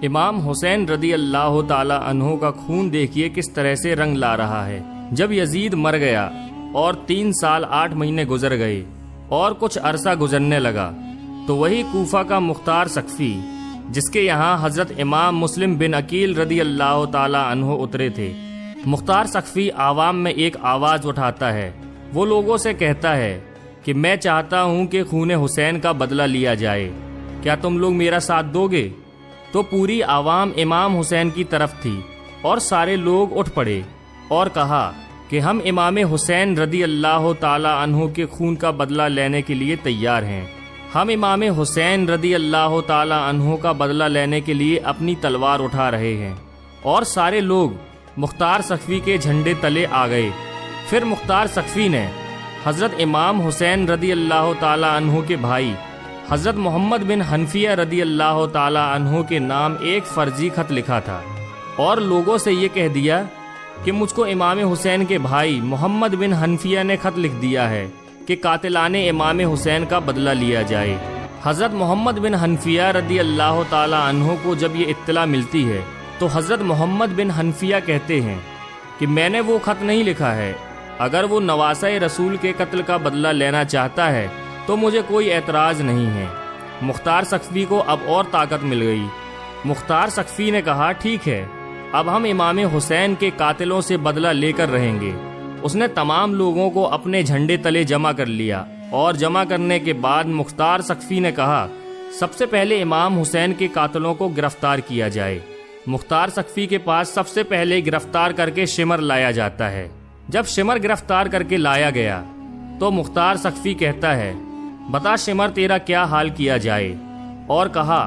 امام حسین رضی اللہ تعالی عنہ کا خون دیکھیے کس طرح سے رنگ لا رہا ہے۔ جب یزید مر گیا اور 3 سال 8 مہینے گزر گئے اور کچھ عرصہ گزرنے لگا تو وہی کوفہ کا مختار ثقفی، جس کے یہاں حضرت امام مسلم بن عقیل رضی اللہ تعالی عنہ اترے تھے، مختار ثقفی عوام میں ایک آواز اٹھاتا ہے۔ وہ لوگوں سے کہتا ہے کہ میں چاہتا ہوں کہ خون حسین کا بدلہ لیا جائے، کیا تم لوگ میرا ساتھ دو گے؟ تو پوری عوام امام حسین کی طرف تھی اور سارے لوگ اٹھ پڑے اور کہا کہ ہم امام حسین رضی اللہ تعالی عنہ کے خون کا بدلہ لینے کے لیے تیار ہیں۔ ہم امام حسین رضی اللہ تعالی عنہ کا بدلہ لینے کے لیے اپنی تلوار اٹھا رہے ہیں۔ اور سارے لوگ مختار ثقفی کے جھنڈے تلے آ گئے۔ پھر مختار ثقفی نے حضرت امام حسین رضی اللہ تعالی عنہ کے بھائی حضرت محمد بن حنفیہ رضی اللہ تعالی عنہ کے نام ایک فرضی خط لکھا تھا اور لوگوں سے یہ کہہ دیا کہ مجھ کو امام حسین کے بھائی محمد بن حنفیہ نے خط لکھ دیا ہے کہ قاتلان امام حسین کا بدلہ لیا جائے۔ حضرت محمد بن حنفیہ رضی اللہ تعالی عنہ کو جب یہ اطلاع ملتی ہے تو حضرت محمد بن حنفیہ کہتے ہیں کہ میں نے وہ خط نہیں لکھا ہے، اگر وہ نواسہ رسول کے قتل کا بدلہ لینا چاہتا ہے تو مجھے کوئی اعتراض نہیں ہے۔ مختار ثقفی کو اب اور طاقت مل گئی۔ مختار ثقفی نے کہا ٹھیک ہے، اب ہم امام حسین کے قاتلوں سے بدلہ لے کر رہیں گے۔ اس نے تمام لوگوں کو اپنے جھنڈے تلے جمع کر لیا اور جمع کرنے کے بعد مختار ثقفی نے کہا سب سے پہلے امام حسین کے قاتلوں کو گرفتار کیا جائے۔ مختار ثقفی کے پاس سب سے پہلے گرفتار کر کے شمر لایا جاتا ہے۔ جب شمر گرفتار کر کے لایا گیا تو مختار ثقفی کہتا ہے بتا شمر تیرا کیا حال کیا جائے، اور کہا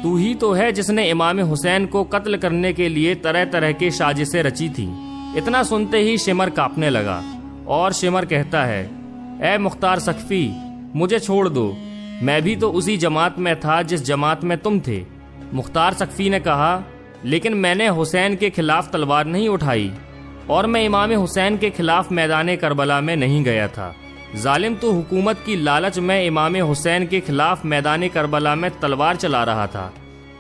تو ہی تو ہے جس نے امام حسین کو قتل کرنے کے لیے طرح طرح کے سازشیں رچی تھیں۔ اتنا سنتے ہی شمر کانپنے لگا اور شمر کہتا ہے اے مختار ثقفی مجھے چھوڑ دو، میں بھی تو اسی جماعت میں تھا جس جماعت میں تم تھے۔ مختار ثقفی نے کہا لیکن میں نے حسین کے خلاف تلوار نہیں اٹھائی اور میں امام حسین کے خلاف میدان کربلا میں نہیں گیا تھا۔ ظالم تو حکومت کی لالچ میں امام حسین کے خلاف میدان کربلا میں تلوار چلا رہا تھا،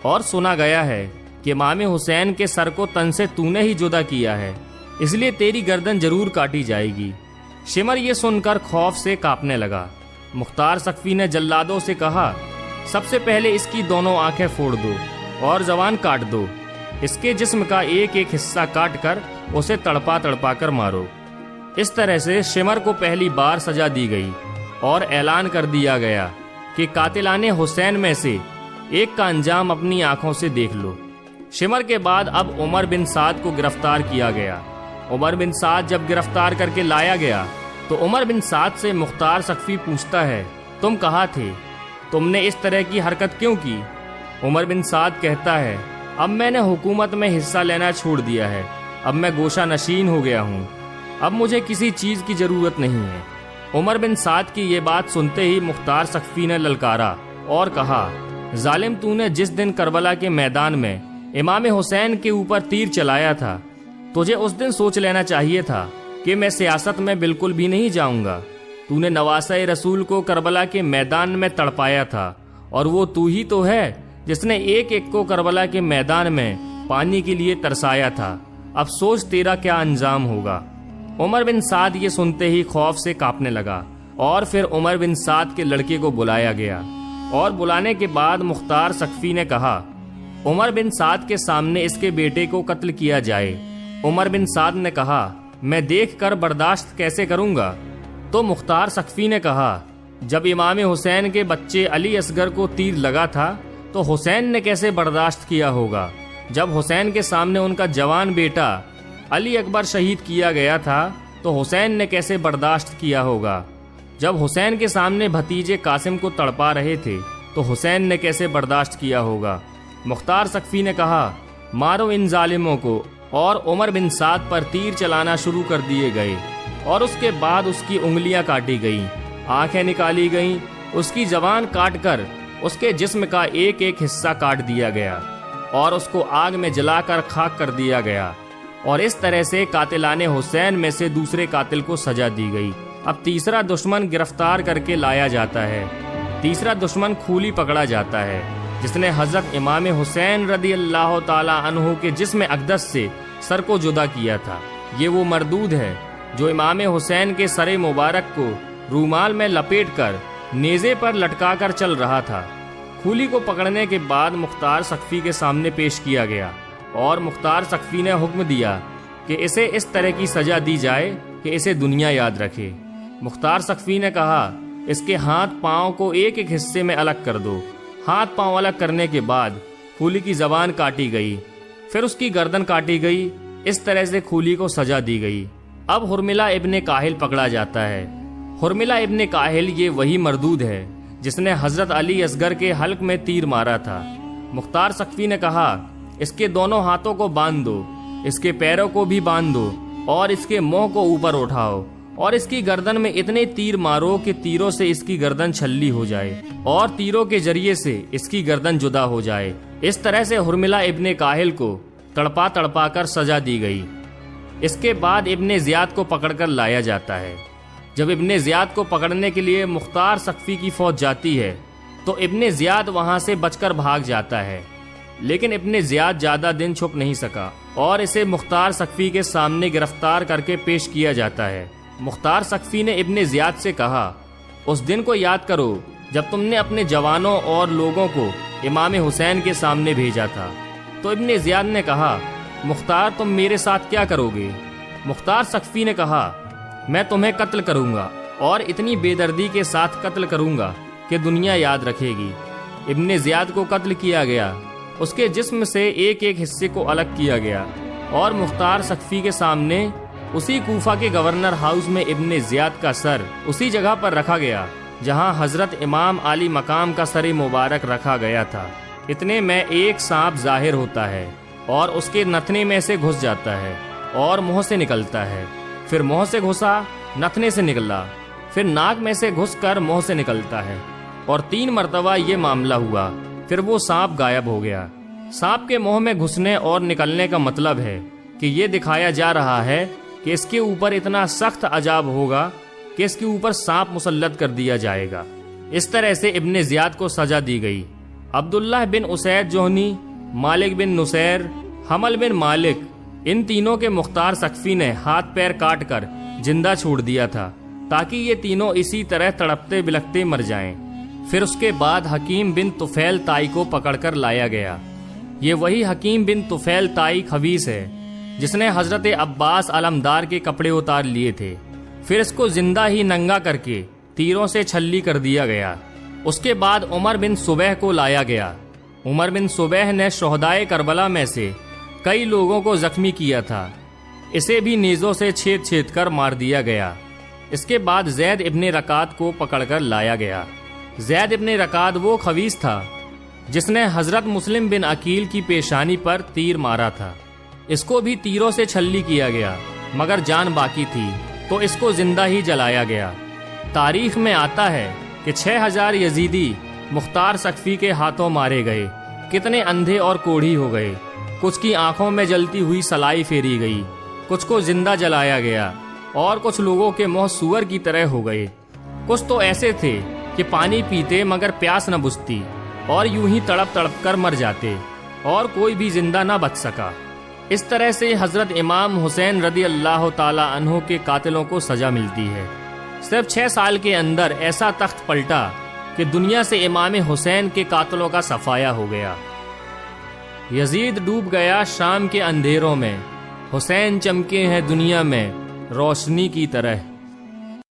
اور سنا گیا ہے کہ امام حسین کے سر کو تن سے تو نے ہی جدا کیا ہے، اس لیے تیری گردن ضرور کاٹی جائے گی۔ شمر یہ سن کر خوف سے کانپنے لگا۔ مختار ثقفی نے جلادوں سے کہا سب سے پہلے اس کی دونوں آنکھیں پھوڑ دو اور زبان کاٹ دو، اس کے جسم کا ایک ایک حصہ کاٹ کر اسے تڑپا تڑپا کر مارو۔ اس طرح سے شمر کو پہلی بار سزا دی گئی اور اعلان کر دیا گیا کہ قاتلان حسین میں سے ایک کا انجام اپنی آنکھوں سے دیکھ لو۔ شمر کے بعد اب عمر بن سعد کو گرفتار کیا گیا۔ عمر بن سعد جب گرفتار کر کے لایا گیا تو عمر بن سعد سے مختار ثقفی پوچھتا ہے تم کہاں تھے؟ تم نے اس طرح کی حرکت کیوں کی؟ عمر بن سعد کہتا ہے اب میں نے حکومت میں حصہ لینا چھوڑ دیا ہے، اب میں گوشہ نشین ہو گیا ہوں، اب مجھے کسی چیز کی ضرورت نہیں ہے۔ عمر بن سعد کی یہ بات سنتے ہی مختار ثقفی نے للکارا اور کہا ظالم تو نے جس دن کربلا کے میدان میں امام حسین کے اوپر تیر چلایا تھا تجھے اس دن سوچ لینا چاہیے تھا کہ میں سیاست میں بالکل بھی نہیں جاؤں گا۔ تو نے نواسہ رسول کو کربلا کے میدان میں تڑپایا تھا اور وہ تو ہی تو ہے جس نے ایک ایک کو کربلا کے میدان میں پانی کے لیے ترسایا تھا، اب سوچ تیرا کیا انجام ہوگا۔ عمر بن سعد یہ سنتے ہی خوف سے کانپنے لگا اور پھر عمر بن سعد کے لڑکے کو بلایا گیا اور بلانے کے بعد مختار ثقفی نے کہا عمر بن سعد کے سامنے اس کے بیٹے کو قتل کیا جائے۔ عمر بن سعد نے کہا میں دیکھ کر برداشت کیسے کروں گا؟ تو مختار ثقفی نے کہا جب امام حسین کے بچے علی اصغر کو تیر لگا تھا تو حسین نے کیسے برداشت کیا ہوگا؟ جب حسین کے سامنے ان کا جوان بیٹا علی اکبر شہید کیا گیا تھا تو حسین نے کیسے برداشت کیا ہوگا؟ جب حسین کے سامنے بھتیجے قاسم کو تڑپا رہے تھے تو حسین نے کیسے برداشت کیا ہوگا؟ مختار ثقفی نے کہا مارو ان ظالموں کو، اور عمر بن سعد پر تیر چلانا شروع کر دیے گئے اور اس کے بعد اس کی انگلیاں کاٹی گئیں، آنکھیں نکالی گئیں، اس کی زبان کاٹ کر اس کے جسم کا ایک ایک حصہ کاٹ دیا گیا اور اس کو آگ میں جلا کر خاک کر دیا گیا، اور اس طرح سے قاتلان حسین میں سے دوسرے قاتل کو سزا دی گئی۔ اب تیسرا دشمن گرفتار کر کے لایا جاتا ہے، تیسرا دشمن کھولی پکڑا جاتا ہے جس نے حضرت امام حسین رضی اللہ تعالی عنہ کے جسم اقدس سے سر کو جدا کیا تھا۔ یہ وہ مردود ہے جو امام حسین کے سر مبارک کو رومال میں لپیٹ کر نیزے پر لٹکا کر چل رہا تھا۔ کھولی کو پکڑنے کے بعد مختار سقفی کے سامنے پیش کیا گیا اور مختار سقفی نے حکم دیا کہ اسے اس طرح کی سزا دی جائے کہ اسے دنیا یاد رکھے۔ مختار سقفی نے کہا، اس کے ہاتھ پاؤں کو ایک ایک حصے میں الگ کر دو۔ ہاتھ پاؤں الگ کرنے کے بعد کھولی کی زبان کاٹی گئی، پھر اس کی گردن کاٹی گئی۔ اس طرح سے کھولی کو سزا دی گئی۔ اب حرملہ ابن کاہل پکڑا جاتا ہے۔ حرملہ ابن کاہل یہ وہی مردود ہے جس نے حضرت علی اصغر کے حلق میں تیر مارا تھا۔ مختار سقفی نے کہا، اس کے دونوں ہاتھوں کو باندھ دو، اس کے پیروں کو بھی باندھ دو اور اس کے منہ کو اوپر اٹھاؤ اور اس کی گردن میں اتنے تیر مارو کہ تیروں سے اس کی گردن چھلی ہو جائے اور تیروں کے ذریعے سے اس کی گردن جدا ہو جائے۔ اس طرح سے حرملہ ابن کاہل کو تڑپا تڑپا کر سزا دی گئی۔ اس کے بعد ابن زیاد کو پکڑ کر لایا جاتا ہے۔ جب ابن زیاد کو پکڑنے کے لیے مختار سقفی کی فوج جاتی ہے تو ابن زیاد وہاں سے بچ کر بھاگ جاتا ہے، لیکن ابن زیاد زیادہ دن چھپ نہیں سکا اور اسے مختار سقفی کے سامنے گرفتار کر کے پیش کیا جاتا ہے۔ مختار سقفی نے ابن زیاد سے کہا، اس دن کو یاد کرو جب تم نے اپنے جوانوں اور لوگوں کو امام حسین کے سامنے بھیجا تھا۔ تو ابن زیاد نے کہا، مختار تم میرے ساتھ کیا کرو گے؟ مختار سقفی نے کہا، میں تمہیں قتل کروں گا اور اتنی بے دردی کے ساتھ قتل کروں گا کہ دنیا یاد رکھے گی۔ ابن زیاد کو قتل کیا گیا، اس کے جسم سے ایک ایک حصے کو الگ کیا گیا اور مختار سقفی کے سامنے اسی کوفہ کے گورنر ہاؤس میں ابن زیاد کا سر اسی جگہ پر رکھا گیا جہاں حضرت امام علی مقام کا سر مبارک رکھا گیا تھا۔ اتنے میں ایک سانپ ظاہر ہوتا ہے اور اس کے نتنے میں سے گھس جاتا ہے اور منہ سے نکلتا ہے، پھر منہ سے گھسا، نتنے سے نکلا، پھر ناک میں سے گھس کر منہ سے نکلتا ہے، اور 3 مرتبہ یہ معاملہ ہوا، پھر وہ سانپ غائب ہو گیا۔ سانپ کے منہ میں گھسنے اور نکلنے کا مطلب ہے کہ یہ دکھایا جا رہا ہے کہ اس کے اوپر اتنا سخت عذاب ہوگا کہ اس کے اوپر سانپ مسلط کر دیا جائے گا۔ اس طرح سے ابن زیاد کو سزا دی گئی۔ عبداللہ بن اسید جوہنی، مالک بن نصیر، حمل بن مالک، ان تینوں کے مختار سقفی نے ہاتھ پیر کاٹ کر زندہ چھوڑ دیا تھا تاکہ یہ تینوں اسی طرح تڑپتے بلکتے مر جائیں۔ پھر اس کے بعد حکیم بن طفیل طائی کو پکڑ کر لایا گیا۔ یہ وہی حکیم بن طفیل طائی خبیث ہے جس نے حضرت عباس علمدار کے کپڑے اتار لیے تھے، پھر اس کو زندہ ہی ننگا کر کے تیروں سے چھلی کر دیا گیا۔ اس کے بعد عمر بن صبح کو لایا گیا۔ عمر بن صبح نے شہدائے کربلا میں سے کئی لوگوں کو زخمی کیا تھا، اسے بھی نیزوں سے چھید چھید کر مار دیا گیا۔ اس کے بعد زید ابن رکعت کو پکڑ کر لایا گیا۔ زید ابن رکعت وہ خبیث تھا جس نے حضرت مسلم بن عقیل کی پیشانی پر تیر مارا تھا، اس کو بھی تیروں سے چھلی کیا گیا مگر جان باقی تھی تو اس کو زندہ ہی جلایا گیا۔ تاریخ میں آتا ہے کہ 6000 یزیدی مختار سقفی کے ہاتھوں مارے گئے، کتنے اندھے اور کوڑھی ہو گئے، کچھ کی آنکھوں میں جلتی ہوئی سلائی پھیری گئی، کچھ کو زندہ جلایا گیا اور کچھ لوگوں کے منہ سور کی طرح ہو گئے۔ کچھ تو ایسے تھے کہ پانی پیتے مگر پیاس نہ بجھتی اور یوں ہی تڑپ تڑپ کر مر جاتے اور کوئی بھی زندہ نہ بچ سکا۔ اس طرح سے حضرت امام حسین رضی اللہ تعالی عنہ کے قاتلوں کو سزا ملتی ہے۔ صرف 6 سال کے اندر ایسا تخت پلٹا کہ دنیا سے امام حسین کے قاتلوں کا صفایا ہو گیا۔ یزید ڈوب گیا شام کے اندھیروں میں، حسین چمکے ہیں دنیا میں روشنی کی طرح۔